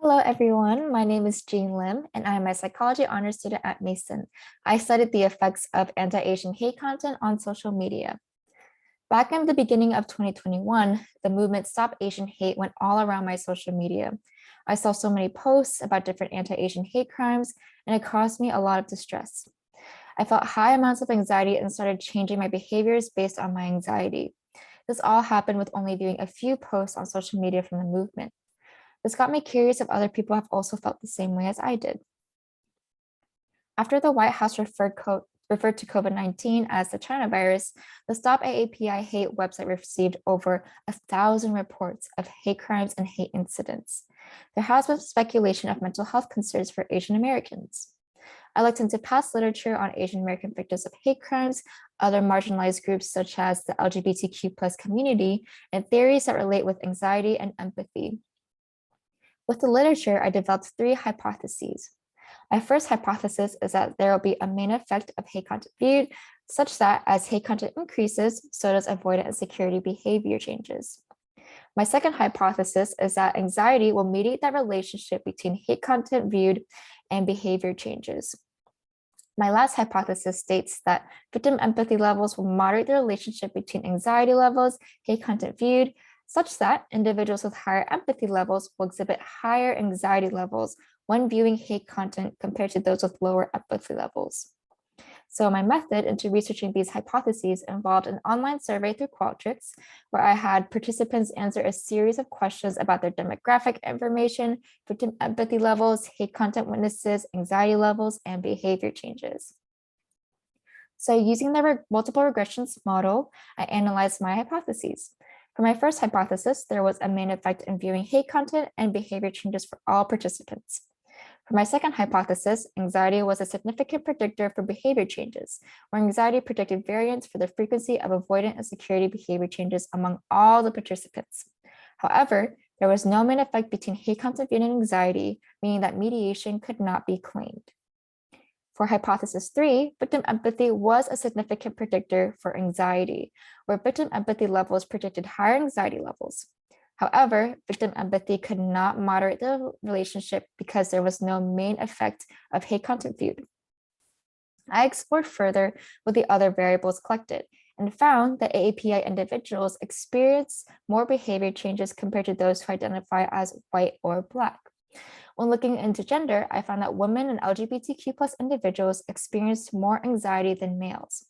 Hello, everyone. My name is Jean Lim, and I am a psychology honors student at Mason. I studied the effects of anti-Asian hate content on social media. Back in the beginning of 2021, the movement Stop Asian Hate went all around my social media. I saw so many posts about different anti-Asian hate crimes, and it caused me a lot of distress. I felt high amounts of anxiety and started changing my behaviors based on my anxiety. This all happened with only viewing a few posts on social media from the movement. This got me curious if other people have also felt the same way as I did. After the White House referred to COVID-19 as the China virus, the Stop AAPI Hate website received over 1,000 reports of hate crimes and hate incidents. There has been speculation of mental health concerns for Asian Americans. I looked into past literature on Asian American victims of hate crimes, other marginalized groups such as the LGBTQ plus community, and theories that relate with anxiety and empathy. With the literature, I developed three hypotheses. My first hypothesis is that there will be a main effect of hate content viewed, such that as hate content increases, so does avoidant and security behavior changes. My second hypothesis is that anxiety will mediate that relationship between hate content viewed and behavior changes. My last hypothesis states that victim empathy levels will moderate the relationship between anxiety levels, hate content viewed, such that individuals with higher empathy levels will exhibit higher anxiety levels when viewing hate content compared to those with lower empathy levels. So my method into researching these hypotheses involved an online survey through Qualtrics, where I had participants answer a series of questions about their demographic information, victim empathy levels, hate content witnesses, anxiety levels, and behavior changes. So using the multiple regressions model, I analyzed my hypotheses. For my first hypothesis, there was a main effect in viewing hate content and behavior changes for all participants. For my second hypothesis, anxiety was a significant predictor for behavior changes, where anxiety predicted variance for the frequency of avoidant and security behavior changes among all the participants. However, there was no main effect between hate content viewed and anxiety, meaning that mediation could not be claimed. For hypothesis 3, victim empathy was a significant predictor for anxiety, where victim empathy levels predicted higher anxiety levels. However, victim empathy could not moderate the relationship because there was no main effect of hate content viewed. I explored further with the other variables collected and found that AAPI individuals experience more behavior changes compared to those who identify as white or Black. When looking into gender, I found that women and LGBTQ plus individuals experienced more anxiety than males.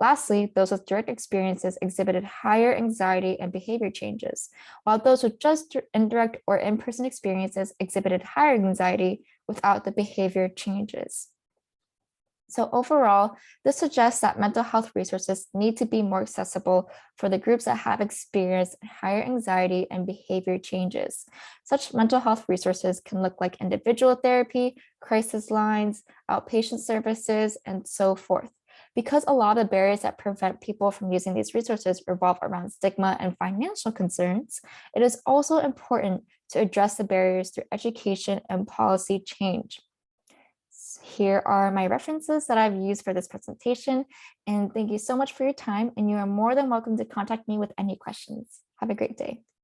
Lastly, those with direct experiences exhibited higher anxiety and behavior changes, while those with just indirect or in-person experiences exhibited higher anxiety without the behavior changes. So overall, this suggests that mental health resources need to be more accessible for the groups that have experienced higher anxiety and behavior changes. Such mental health resources can look like individual therapy, crisis lines, outpatient services, and so forth. Because a lot of barriers that prevent people from using these resources revolve around stigma and financial concerns, it is also important to address the barriers through education and policy change. Here are my references that I've used for this presentation, and thank you so much for your time, and you are more than welcome to contact me with any questions. Have a great day.